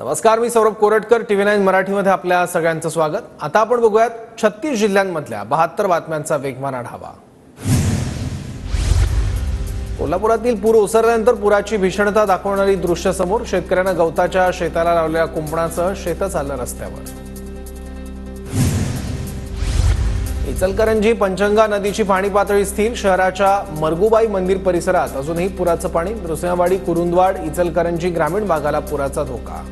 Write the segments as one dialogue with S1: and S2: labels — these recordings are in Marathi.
S1: नमस्कार, मी सौरभ कोरटकर, TV9 मराठीमध्ये आपल्या सगळ्यांचं स्वागत। आता आपण बघूयात 36 जिल्ह्यांमधल्या 72 बातम्यांचा वेगवान आढावा। कोल्हापुरातील पूर ओसरल्यानंतर पुराची भीषणता दाखवणारी दृश्य समोर। शेतकऱ्यांना गवताच्या शेताला लावलेल्या कुंपणासह शेत चाललं रस्त्यावर। इचलकरंजी पंचगंगा नदीची पाणी पातळी स्थिर। शहराच्या मरगुबाई मंदिर परिसरात अजूनही पुराचं पाणी। नृसिंहवाडी, कुरुंदवाड, इचलकरंजी ग्रामीण भागाला पुराचा धोका।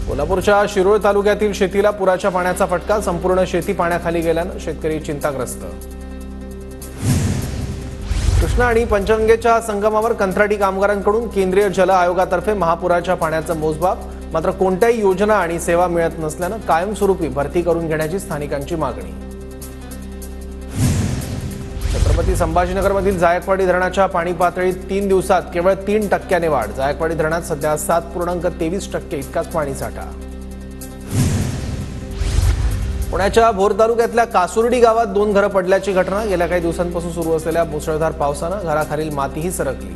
S1: कोल्हापूरच्या शिरोळ तालुक्यातील शेतीला पुराच्या पाण्याचा फटका। संपूर्ण शेती पाण्याखाली गेल्यानं शेतकरी चिंताग्रस्त। कृष्णा आणि पंचगंगेच्या संगमावर कंत्राटी कामगारांकडून केंद्रीय जल आयोगातर्फे महापुराच्या पाण्याचं मोजमाप। मात्र कोणत्याही योजना आणि सेवा मिळत नसल्यानं कायमस्वरूपी भरती करून घेण्याची स्थानिकांची मागणी। छत्रपती संभाजीनगरमधील जायकवाडी धरणाच्या पाणी पातळीत 3 दिवसात केवळ 3% वाढ। जायकवाडी धरणात सध्या 7.23% इतकाच पाणीसाठा। पुण्याच्या भोर तालुक्यातल्या कासुर्डी गावात 2 घरं पडल्याची घटना। गेल्या काही दिवसांपासून सुरू असलेल्या मुसळधार पावसानं घराखालील मातीही सरकली।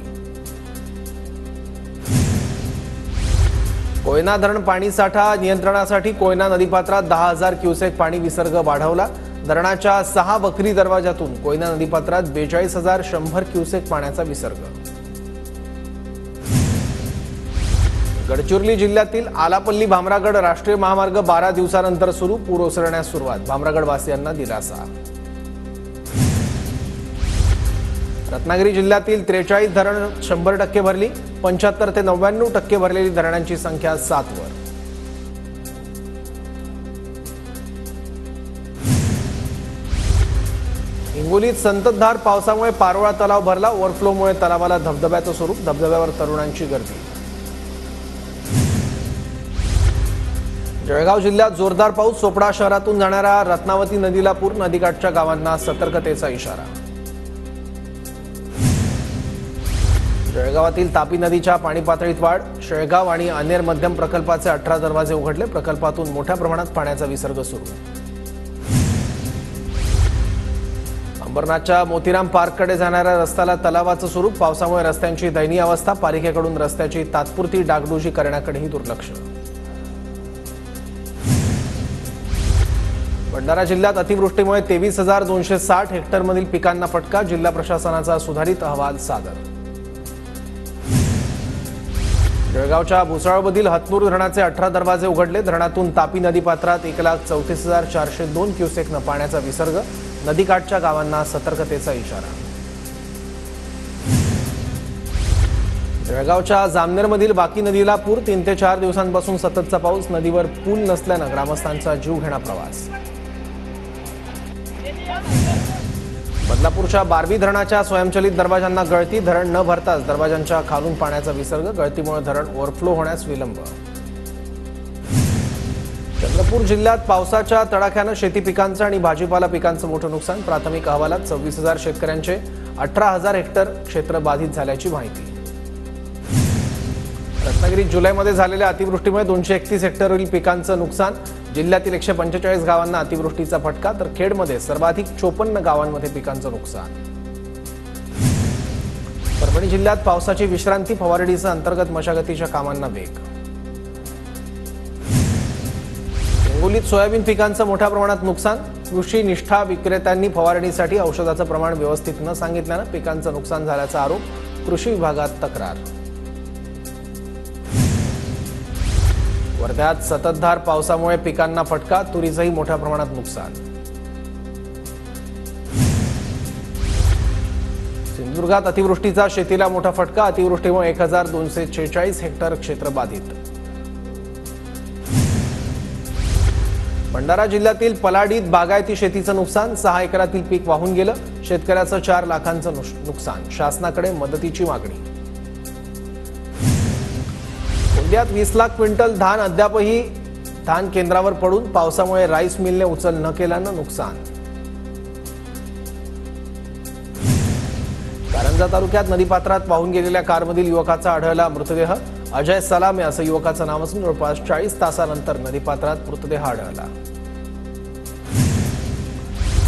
S1: कोयना धरण पाणीसाठा नियंत्रणासाठी कोयना नदीपात्रात 10,000 क्युसेक पाणी विसर्ग वाढवला। धरणाच्या 6 बखरी दरवाजातून कोयना नदीपात्रात 42,100 क्युसेक पाण्याचा विसर्ग। गडचिरोली जिल्ह्यातील आलापल्ली भामरागड राष्ट्रीय महामार्ग 12 दिवसानंतर सुरू। पूर ओसरण्यास सुरुवात। भामरागड वासियांना दिलासा। रत्नागिरी जिल्ह्यातील 43 धरण 100% भरली। 75 ते 99% भरलेली धरणांची संख्या 7 वर। हिंगोलीत संततधार पावसामुळे पारोळा तलाव भरला। ओव्हरफ्लोमुळे तलावाला धबधब्याचं स्वरूप। धबधब्यावर तरुणांची गर्दी। जळगाव जिल्ह्यात जोरदार पाऊस। चोपडा शहरातून जाणाऱ्या रत्नावती नदीला पूर। नदीकाठच्या गावांना सतर्कतेचा इशारा। जळगावातील तापी नदीच्या पाणी पातळीत वाढ। शेळगाव आणि अनेर मध्यम प्रकल्पाचे 18 दरवाजे उघडले। प्रकल्पातून मोठ्या प्रमाणात पाण्याचा विसर्ग सुरू। अंबरनाथच्या मोतीराम पार्ककडे जाणाऱ्या रस्त्याला तलावाचं स्वरूप। पावसामुळे रस्त्यांची दयनीय अवस्था। पालिकेकडून रस्त्याची तात्पुरती डागडुजी करण्याकडेही दुर्लक्ष। भंडारा जिल्ह्यात अतिवृष्टीमुळे 23,260 हेक्टरमधील पिकांना फटका। जिल्हा प्रशासनाचा सुधारित अहवाल सादर। जळगावच्या भुसावळमधील हतनूर धरणाचे 18 दरवाजे उघडले। धरणातून तापी नदीपात्रात 1,34,402 क्युसेकनं पाण्याचा विसर्ग। नदीकाठच्या गावांना सतर्कतेचा इशारा। जळगावच्या जामनेरमधील बाकी नदीला पूर। 3 ते 4 दिवसांपासून सततचा पाऊस। नदीवर पूल नसल्यानं ग्रामस्थांचा जीवघेणा प्रवास। बदलापूरच्या बारवी धरणाच्या स्वयंचलित दरवाजांना गळती। धरण न भरताच दरवाजांच्या खालून पाण्याचा विसर्ग। गळतीमुळे धरण ओव्हरफ्लो होण्यास विलंब। चंद्रपूर जिल्ह्यात पावसाच्या तडाख्यानं शेती पिकांचं आणि भाजीपाला पिकांचं मोठं नुकसान। प्राथमिक अहवालात 26,000 शेतकऱ्यांचे 18,000 हेक्टर क्षेत्र बाधित झाल्याची माहिती। रत्नागिरीत जुलैमध्ये झालेल्या अतिवृष्टीमुळे 231 हेक्टरवरील पिकांचं नुकसान। जिल्ह्यातील 145 गावांना अतिवृष्टीचा फटका, तर खेडमध्ये सर्वाधिक 54 गावांमध्ये पिकांचं नुकसान। परभणी जिल्ह्यात पावसाची विश्रांती। फवारणीसह अंतर्गत मशागतीच्या कामांना वेग। हिंगोलीत सोयाबीन पिकांचं मोठ्या प्रमाणात नुकसान। कृषी निष्ठा विक्रेत्यांनी फवारणीसाठी औषधाचं प्रमाण व्यवस्थित न सांगितल्यानं पिकांचं नुकसान झाल्याचा आरोप। कृषी विभागात तक्रार। वर्ध्यात सततधार पावसामुळे पिकांना फटका। तुरीचंही मोठ्या प्रमाणात नुकसान। सिंधुदुर्गात अतिवृष्टीचा शेतीला मोठा फटका। अतिवृष्टीमुळे 1,246 हेक्टर क्षेत्र बाधित। भंडारा जिल्ह्यातील पलाडीत बागायती शेतीचं नुकसान। 6 एकरातील पीक वाहून गेलं। शेतकऱ्याचं 4 लाखांचं नुकसान। शासनाकडे मदतीची मागणी। गोंदियात 20 लाख क्विंटल धान अद्यापही धान केंद्रावर पडून। पावसामुळे राईस मिलने उचल न केल्यानं नुकसान। कारंजा तालुक्यात नदीपात्रात वाहून गेलेल्या कारमधील युवकाचा आढळला मृतदेह। अजय सलामे असं युवकाचं नाव असून जवळपास 40 तासानंतर नदीपात्रात मृतदेह आढळला।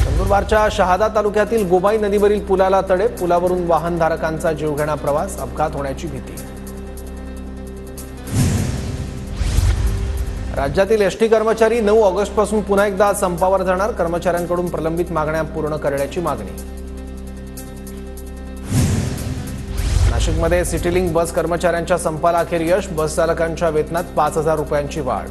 S1: नंदुरबारच्या शहादा तालुक्यातील गोबाई नदीवरील पुलाला तडे। पुलावरून वाहनधारकांचा जीवघेणा प्रवास। अपघात होण्याची भीती। राज्यातील एसटी कर्मचारी 9 ऑगस्टपासून पुन्हा एकदा संपावर जाणार. कर्मचाऱ्यांकडून प्रलंबित मागण्या पूर्ण करण्याची मागणी. नाशिकमध्ये सिटीलिंक बस कर्मचाऱ्यांच्या संपाला अखेर यश. बस चालकांच्या वेतनात 5,000 रुपयांची वाढ.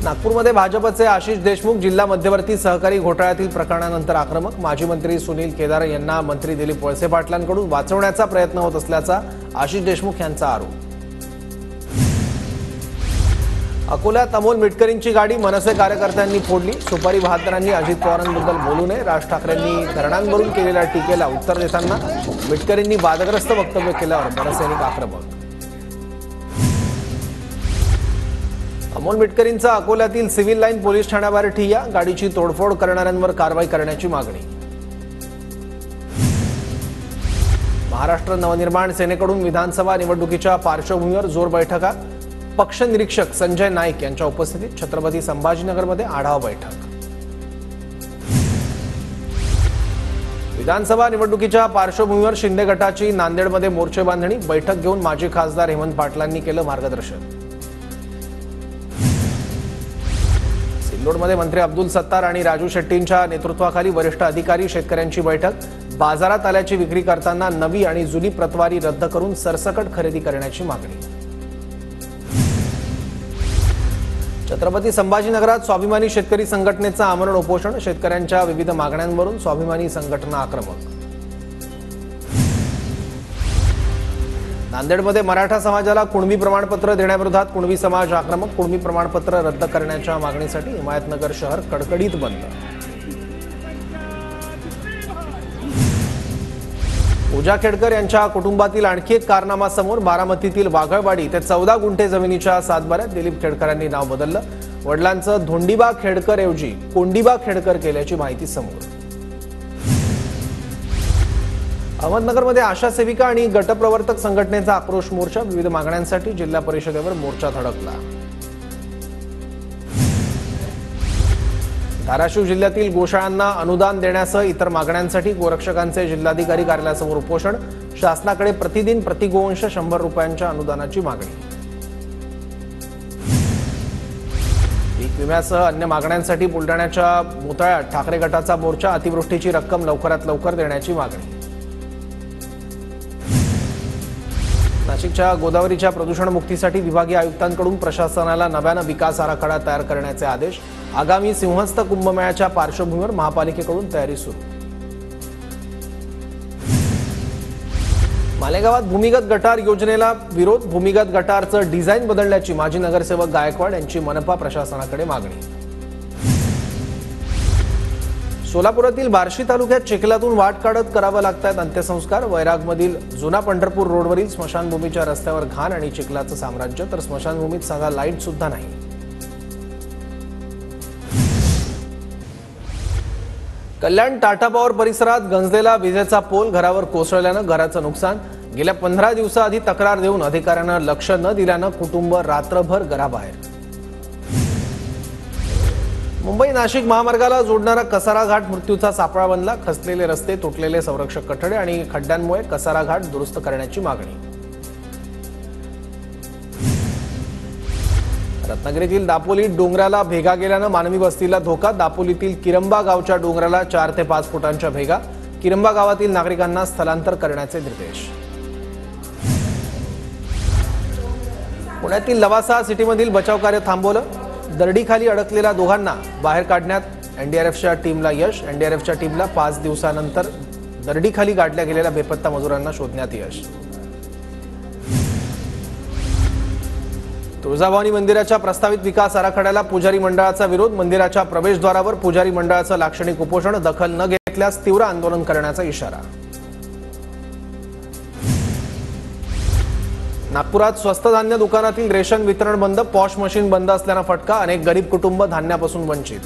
S1: नागपूरमध्ये भाजपचे आशिष देशमुख जिल्हा मध्यवर्ती सहकारी घोटाळ्यातील प्रकरणानंतर आक्रमक. माजी मंत्री सुनील केदार यांना मंत्री दिलीप वळसे पाटलांकडून वाचवण्याचा प्रयत्न होत असल्याचा आशिष देशमुख यांचा आरोप. अकोल्यात अमोल मिटकरींची गाडी मनसे कार्यकर्त्यांनी फोडली. सुपारी बहादरांनी अजित पवारांबद्दल बोलू नये. राज ठाकरेंनी धरणांवरून केलेल्या टीकेला उत्तर देताना मिटकरींनी वादग्रस्त वक्तव्य केल्यावर मनसैनिक आक्रमक. अमोल मिटकरींचा अकोल्यातील सिव्हिल लाईन पोलीस ठाण्याबाहेर ठिय्या. गाडीची तोडफोड करणाऱ्यांवर कारवाई करण्याची मागणी. महाराष्ट्र नवनिर्माण सेनेकडून विधानसभा निवडणुकीच्या पार्श्वभूमीवर जोर बैठका. पक्ष निरीक्षक संजय नाईक यांच्या उपस्थितीत छत्रपती संभाजीनगरमध्ये आढावा बैठक. विधानसभा निवडणुकीच्या पार्श्वभूमीवर शिंदे गटाची नांदेडमध्ये मोर्चे बांधणी. बैठक घेऊन माजी खासदार हेमंत पाटलांनी केलं मार्गदर्शन. सिल्लोडमध्ये मंत्री अब्दुल सत्तार आणि राजू शेट्टींच्या नेतृत्वाखाली वरिष्ठ अधिकारी शेतकऱ्यांची बैठक. बाजारात आल्याची विक्री करताना नवी आणि जुनी प्रतवारी रद्द करून सरसकट खरेदी करण्याची मागणी. छत्रपती संभाजीनगरात स्वाभिमानी शेतकरी संघटनेचं आमरण उपोषण. शेतकऱ्यांच्या विविध मागण्यांवरून स्वाभिमानी संघटना आक्रमक. नांदेडमध्ये मराठा समाजाला कुणबी प्रमाणपत्र देण्याविरोधात कुणबी समाज आक्रमक. कुणबी प्रमाणपत्र रद्द करण्याच्या मागणीसाठी हिमायतनगर शहर कडकडीत बंद. पूजा खेडकर यांच्या कुटुंबातील आणखी एक कारनामा समोर. बारामतीतील वाघळवाडी ते 14 गुंठे जमिनीच्या सातबाऱ्यात दिलीप खेडकरांनी नाव बदललं. वडिलांचं धोंडीबा खेडकर ऐवजी कोंडीबा खेडकर केल्याची माहिती समोर. अहमदनगरमध्ये आशा सेविका आणि गटप्रवर्तक संघटनेचा आक्रोश मोर्चा. विविध मागण्यांसाठी जिल्हा परिषदेवर मोर्चा धडकला. धाराशिव जिल्ह्यातील गोशाळांना अनुदान देण्यासह इतर मागण्यांसाठी गोरक्षकांचे जिल्हाधिकारी कार्यालयासमोर उपोषण. शासनाकडे प्रतिदिन प्रतिगोवंश 100 रुपयांच्या अनुदानाची मागणी. पीक विम्यासह अन्य मागण्यांसाठी बुलढाण्याच्या मोताळ्यात ठाकरे गटाचा मोर्चा. अतिवृष्टीची रक्कम लवकरात लवकर देण्याची मागणी. नाशिकच्या गोदावरीच्या प्रदूषण मुक्तीसाठी विभागीय आयुक्तांकडून प्रशासनाला नव्यानं विकास आराखडा तयार करण्याचे आदेश. आगामी सिंहस्थ कुंभमेळ्याच्या पार्श्वभूमीवर महापालिकेकडून तयारी सुरू. मालेगावात भूमिगत गटार योजनेला विरोध. भूमिगत गटारचं डिझाईन बदलण्याची माजी नगरसेवक गायकवाड यांची मनपा प्रशासनाकडे मागणी. सोलापुरातील बार्शी तालुक्यात चिखलातून वाट काढत करावं लागतात अंत्यसंस्कार. वैरागमधील जुना पंढरपूर रोडवरील स्मशानभूमीच्या रस्त्यावर घाण आणि चिखलाचं साम्राज्य. तर स्मशानभूमीत साधा लाईट सुद्धा नाही. कल्याण टाटा पॉवर परिसरात गंजलेला विजेचा पोल. घरावर कोसळल्यानं घराचं नुकसान. गेल्या 15 दिवसाआधी तक्रार देऊन अधिकाऱ्यांना लक्ष न दिल्यानं कुटुंब रात्रभर घराबाहेर. मुंबई नाशिक महामार्गाला जोडणारा कसारा घाट मृत्यूचा सापळा बनला. खचलेले रस्ते, तुटलेले संरक्षक कठडे आणि खड्ड्यांमुळे कसारा घाट दुरुस्त करण्याची मागणी. रत्नागिरीतील दापोलीत डोंगराला भेगा गेल्यानं मानवी वस्तीला धोका. दापोलीतील किरंबा गावच्या डोंगराला 4 ते 5 फुटांच्या भेगा. किरंबा गावातील नागरिकांना स्थलांतर करण्याचे निर्देश. पुण्यातील लवासा सिटीमधील बचाव कार्य थांबवलं. दरडीखाली अडकलेल्या दोघांना बाहेर काढण्यात एनडीआरएफच्या टीमला यश. एनडीआरएफच्या टीमला 5 दिवसानंतर दरडीखाली गाडल्या गेलेल्या बेपत्ता मजुरांना शोधण्यात यश. तुळजाभवानी मंदिराच्या प्रस्तावित विकास आराखड्याला पुजारी मंडळाचा विरोध. मंदिराच्या प्रवेशद्वारावर पुजारी मंडळाचं लाक्षणिक उपोषण. दखल न घेतल्यास तीव्र आंदोलन करण्याचा इशारा. नागपुरात स्वस्त धान्य दुकानातील रेशन वितरण बंद. पॉश मशीन बंद असल्यानं फटका. अनेक गरीब कुटुंब धान्यापासून वंचित.